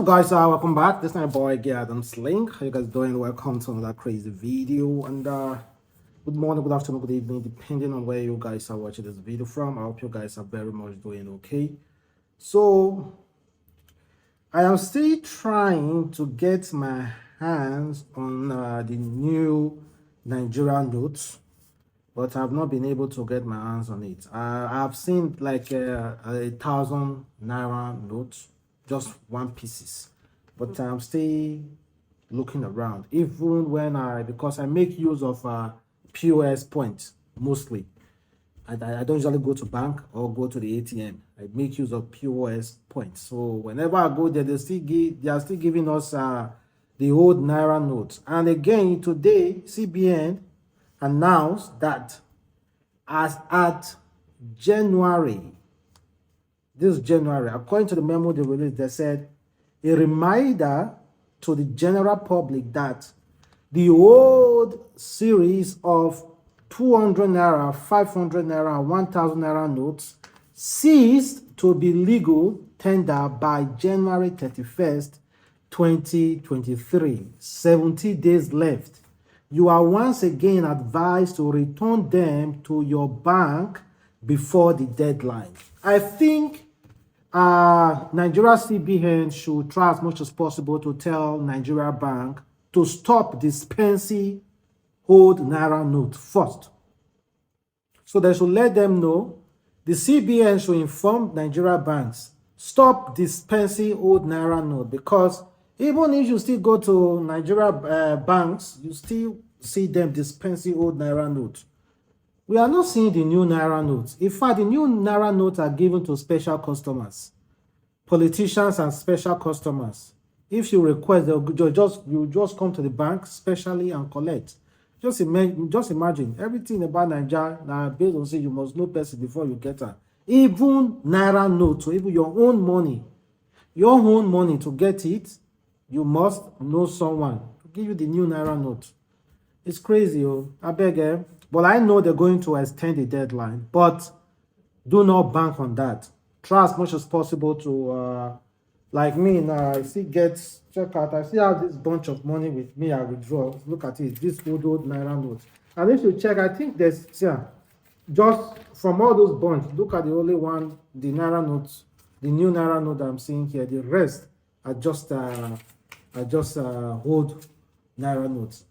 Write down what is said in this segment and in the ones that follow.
up, guys? Welcome back. This is my boy Adamslink. How you guys doing? Welcome to another crazy video. And good morning, good afternoon, good evening, depending on where you guys are watching this video from. I hope you guys are very much doing okay. So I am still trying to get my hands on the new Nigerian notes, but I've not been able to get my hands on it. I've seen like 1,000 naira notes, just one pieces, but I'm still looking around. Even when because I make use of POS points mostly. I don't usually go to bank or go to the ATM. I make use of POS points. So whenever I go there, they are still giving us the old naira notes. And again, today CBN announced that as at January, according to the memo they released, they said a reminder to the general public that the old series of 200 naira, 500 naira, and 1,000 naira notes ceased to be legal tender by January 31st, 2023. 70 days left. You are once again advised to return them to your bank before the deadline. I think Nigeria CBN should try as much as possible to tell Nigeria Bank to stop dispensing old naira note first. So they should let them know. The CBN should inform Nigeria banks, stop dispensing old naira note, because even if you still go to Nigeria banks, you still see them dispensing old naira note. We are not seeing the new naira notes. In fact, the new naira notes are given to special customers, politicians and special customers. If you request, you just come to the bank specially and collect. Just imagine everything about Nigeria now based on say you must know person before you get her. Even naira notes, or even your own money to get it, you must know someone to give you the new naira note. It's crazy, I beg. But I know they're going to extend the deadline, but do not bank on that. Try as much as possible to, like me now, I see check out, I see have this bunch of money with me, I withdraw. Look at it, this old naira note. And if you check, I think there's, just from all those bunch, look at the only one, the naira notes, the new naira note that I'm seeing here. The rest are just old naira notes.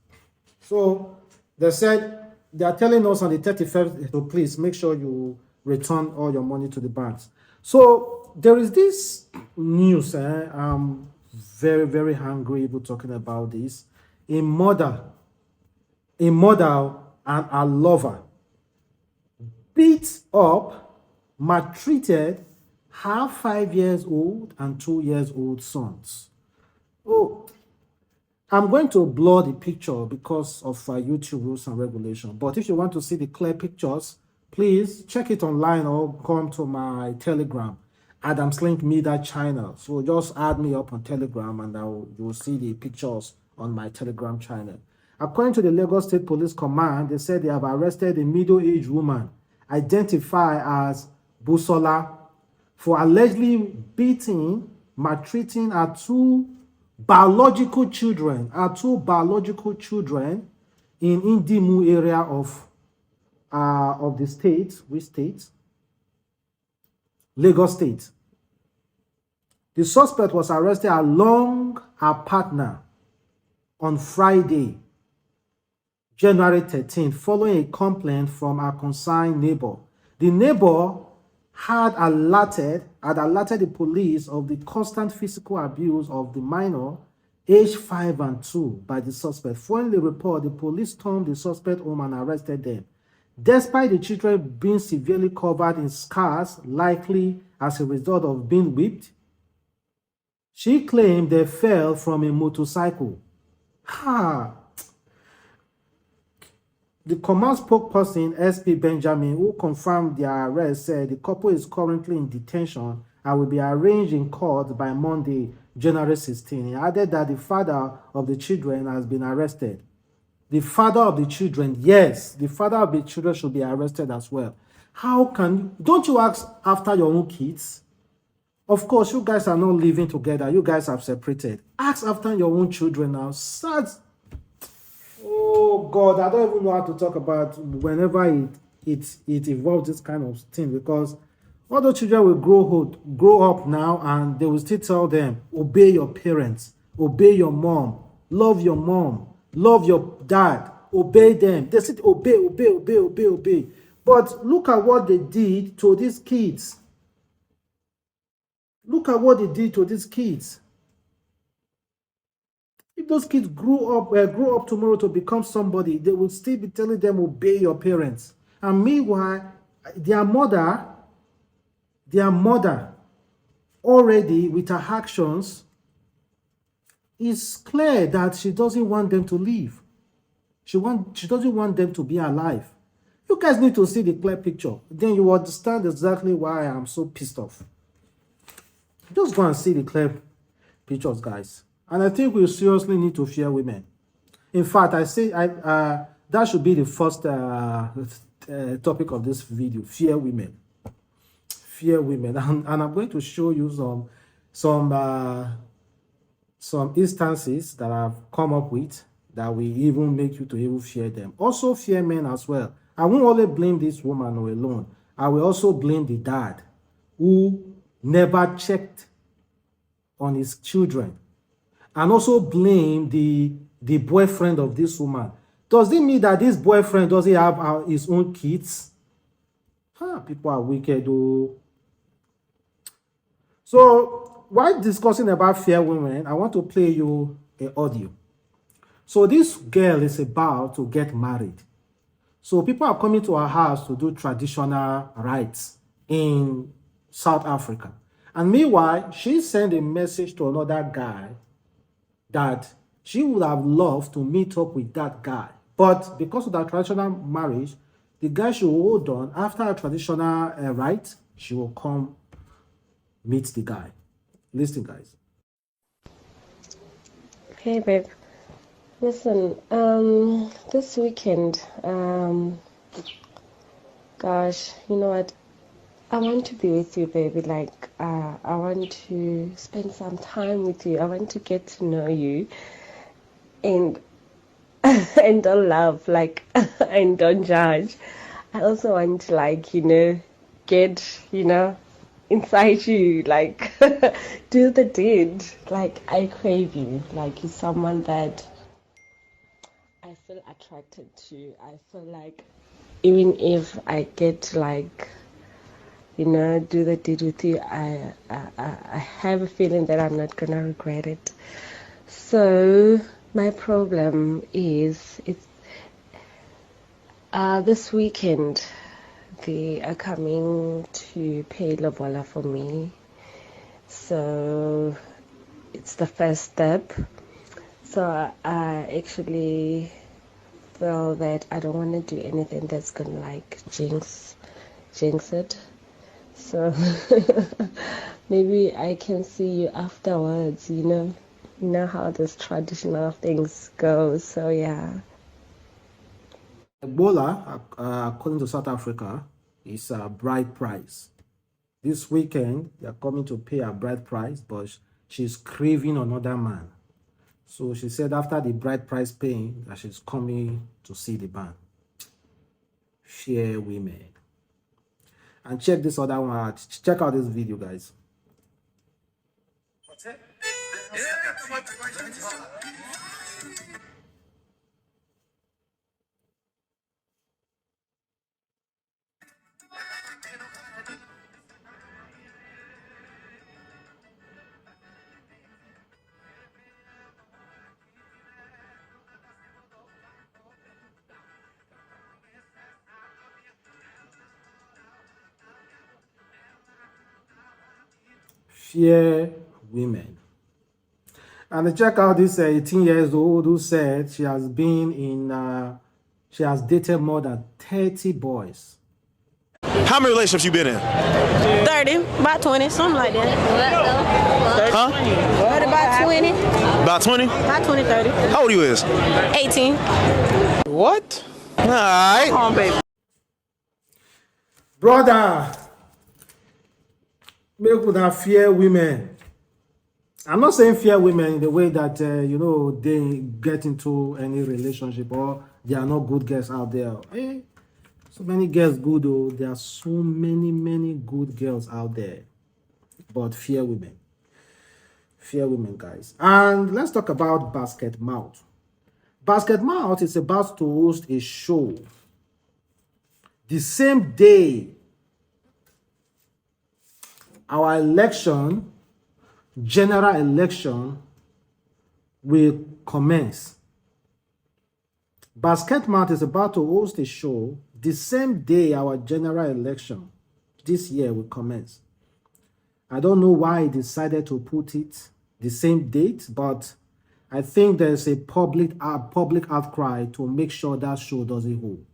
So they said, they are telling us on the 31st, so please make sure you return all your money to the banks. So there is this news, I'm very, very hungry about talking about this. A mother and a lover beat up, maltreated her 5 years old and 2 years old sons. Oh, I'm going to blur the picture because of YouTube rules and regulations. But if you want to see the clear pictures, please check it online or come to my Telegram, adamslinkmedia channel. So just add me up on Telegram and you'll see the pictures on my Telegram channel. According to the Lagos State Police Command, they said they have arrested a middle-aged woman identified as Busola for allegedly beating, maltreating her two biological children in Indimu area of the state. Which state? Lagos State. The suspect was arrested along her partner on Friday, January 13th, following a complaint from a concerned neighbor. The neighbor had alerted the police of the constant physical abuse of the minor, aged 5 and 2, by the suspect. Following the report, the police stormed the suspect home and arrested them. Despite the children being severely covered in scars, likely as a result of being whipped, she claimed they fell from a motorcycle. The command spokesperson, SP Benjamin, who confirmed their arrest, said the couple is currently in detention and will be arraigned in court by Monday, January 16. He added that the father of the children has been arrested. The father of the children, yes, the father of the children should be arrested as well. How can you, don't you ask after your own kids? Of course, you guys are not living together. You guys have separated. Ask after your own children now. Sad. Oh God, I don't even know how to talk about whenever it involves this kind of thing, because all the children will grow up now, and they will still tell them, obey your parents, obey your mom, love your dad, obey them. They said obey. But look at what they did to these kids. Look at what they did to these kids. If those kids grow up tomorrow to become somebody, they will still be telling them, obey your parents. And meanwhile, their mother already, with her actions, is clear that she doesn't want them to live. She doesn't want them to be alive. You guys need to see the clear picture. Then you understand exactly why I'm so pissed off. Just go and see the clear pictures, guys. And I think we seriously need to fear women. In fact, that should be the first topic of this video: fear women. Fear women. And I'm going to show you some instances that I've come up with that will even make you to even fear them. Also fear men as well. I won't only blame this woman alone. I will also blame the dad who never checked on his children, and also blame the boyfriend of this woman. Does it mean that this boyfriend doesn't have his own kids? People are wicked, though. So while discussing about fear women, I want to play you an audio. So this girl is about to get married. So people are coming to her house to do traditional rites in South Africa. And meanwhile, she sent a message to another guy that she would have loved to meet up with that guy. But because of that traditional marriage, the guy should hold on. After a traditional rite, she will come meet the guy. Listen, guys. Hey, babe. Listen, this weekend, gosh, you know what? I want to be with you, baby. Like, I want to spend some time with you. I want to get to know you, and and don't love, like, and don't judge. I also want to, like, get, inside you, like, do the deed. Like, I crave you. Like, you're someone that I feel attracted to. I feel like even if I get to, like, do the deed with you, I have a feeling that I'm not gonna regret it. So my problem is, it's this weekend they are coming to pay lobola for me. So it's the first step. So I actually feel that I don't want to do anything that's gonna, like, jinx it. So maybe I can see you afterwards, you know how those traditional things go. So yeah. Ebola, according to South Africa, is a bride price. This weekend, they are coming to pay a bride price, but she's craving another man. So she said after the bride price paying, that she's coming to see the man. Fear women. And check this other one out. Check out this video, guys. Fear women. And check out this 18 years old who said she has dated more than 30 boys. How many relationships you been in? 30, about 20, something like that. Huh? What, about 20? About 20? About 20, 30. How old you is? 18. What? All right. Come on, baby. Brother, Make would have fear women. I'm not saying fear women in the way that, you know, they get into any relationship or there are no good girls out there. So many girls good, though. There are so many good girls out there. But fear women. Fear women, guys. And let's talk about Basketmouth. Basketmouth is about to host a show the same day our election, general election, will commence. Basketmouth is about to host a show the same day our general election this year will commence. I don't know why he decided to put it the same date, but I think there's a public outcry to make sure that show doesn't hold.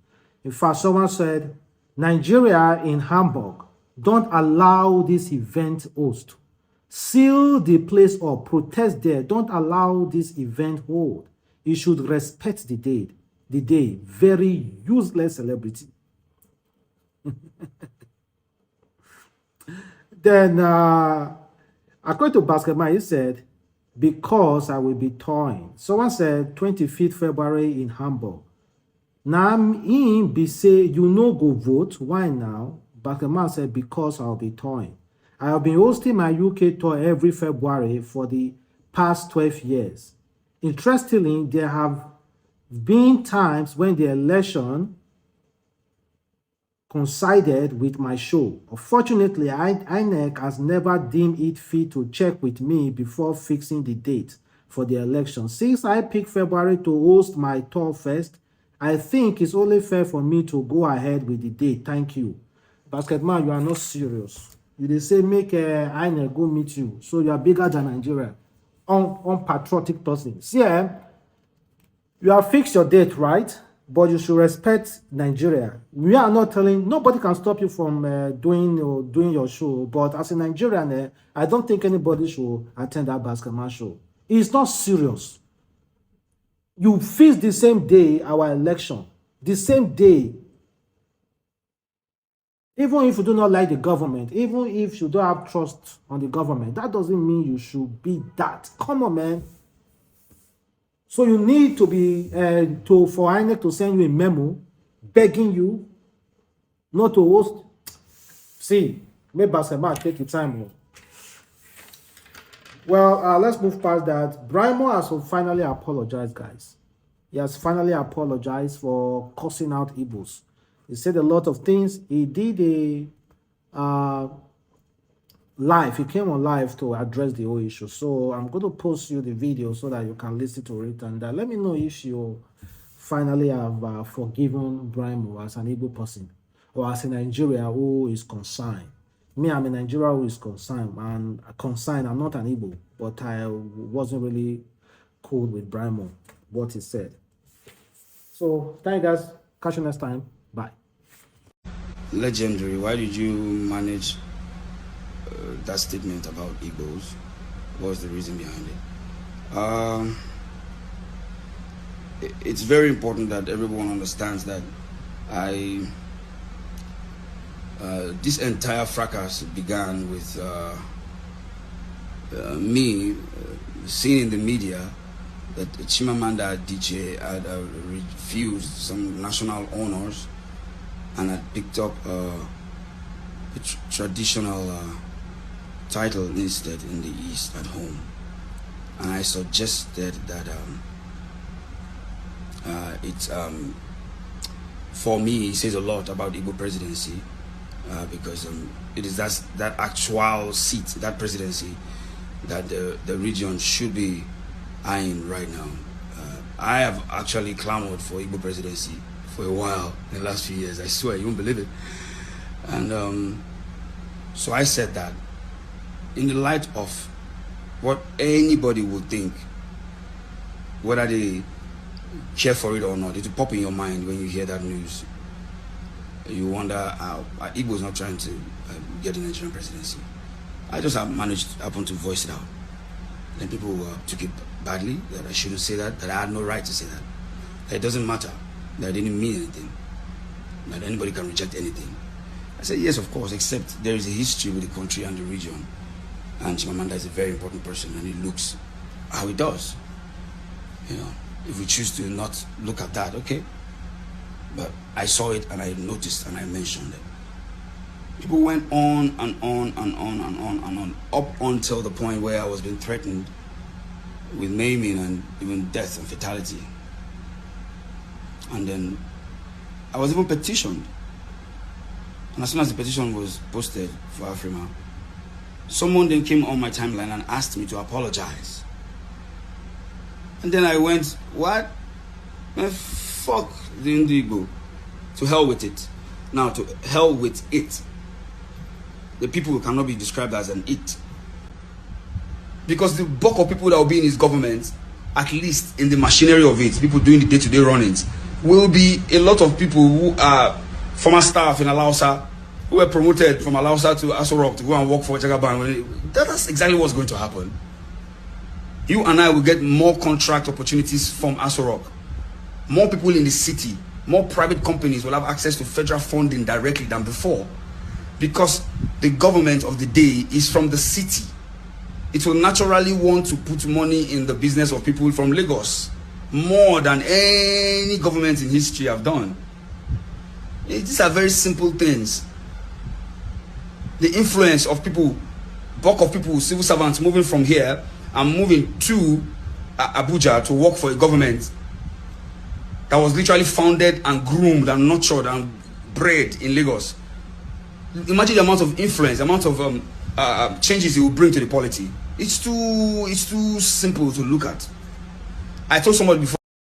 In fact, someone said, Nigeria in Hamburg, don't allow this event host. Seal the place or protest there. Don't allow this event hold. You should respect the day. The day. Very useless celebrity. Then, according to Basketmouth, he said, because I will be touring. Someone said 25th February in Hamburg. Now, him be say, you no go vote. Why now? Basketmouth said, because I'll be touring. I have been hosting my UK tour every February for the past 12 years. Interestingly, there have been times when the election coincided with my show. Unfortunately, INEC has never deemed it fit to check with me before fixing the date for the election. Since I picked February to host my tour first, I think it's only fair for me to go ahead with the date. Thank you. Basketmouth, you are not serious. They say make INEC go meet you. So you are bigger than Nigeria. Unpatriotic person. See, you have fixed your date, right? But you should respect Nigeria. We are not telling, nobody can stop you from doing your show. But as a Nigerian, I don't think anybody should attend that Basketmouth show. It's not serious. You fix the same day our election. The same day. Even if you do not like the government, even if you don't have trust on the government, that doesn't mean you should be that. Come on, man. So you need to be for INEC to send you a memo begging you not to host. See, maybe Basketmouth take your time. Well, let's move past that. Brymo has finally apologized, guys. He has finally apologized for cussing out Igbos. He said a lot of things. He did a live. He came on live to address the whole issue. So I'm going to post you the video so that you can listen to it. And let me know if you finally have forgiven Brymo as an Igbo person or as a Nigeria who is concerned. Me, I'm a Nigerian who is concerned. And I'm not an Igbo, but I wasn't really cool with Brymo, what he said. So thank you guys. Catch you next time. Bye. Legendary. Why did you manage that statement about Igbos? What was the reason behind it? It's very important that everyone understands that this entire fracas began with me seeing in the media that Chimamanda Adichie had refused some national honors and had picked up a traditional title instead in the East at home. And I suggested that for me, it says a lot about Igbo presidency because it is that actual seat, that presidency, that the region should be eyeing right now. I have actually clamored for Igbo presidency for a while in the last few years. I swear, you won't believe it. And so I said that in the light of what anybody would think, whether they care for it or not, it will pop in your mind when you hear that news. You wonder how Igbo is not trying to get the Nigerian presidency. I just happened to voice it out. Then people took it badly, that I shouldn't say that I had no right to say that. That it doesn't matter, that I didn't mean anything, that anybody can reject anything. I said, yes, of course, except there is a history with the country and the region. And Chimamanda is a very important person, and it looks how it does. You know, if we choose to not look at that, okay. But I saw it and I noticed and I mentioned it. People went on and on and on and on and on, up until the point where I was being threatened with maiming and even death and fatality. And then I was even petitioned. And as soon as the petition was posted for Afrima, someone then came on my timeline and asked me to apologize. And then I went, what? Man, fuck the Indigo. To hell with it. Now, to hell with it. The people cannot be described as an it. Because the bulk of people that will be in his government, at least in the machinery of it, people doing the day-to-day runnings, will be a lot of people who are former staff in Alausa, who were promoted from Alausa to Aso Rock to go and work for Jagaban. That's exactly what's going to happen. You and I will get more contract opportunities from Aso Rock. More people in the city, more private companies will have access to federal funding directly than before. Because the government of the day is from the city. It will naturally want to put money in the business of people from Lagos more than any government in history have done. These are very simple things. The influence of people, bulk of people, civil servants moving from here and moving to Abuja to work for a government that was literally founded and groomed and nurtured and bred in Lagos. Imagine the amount of influence, the amount of changes it will bring to the polity. It's too simple to look at. I told somebody before.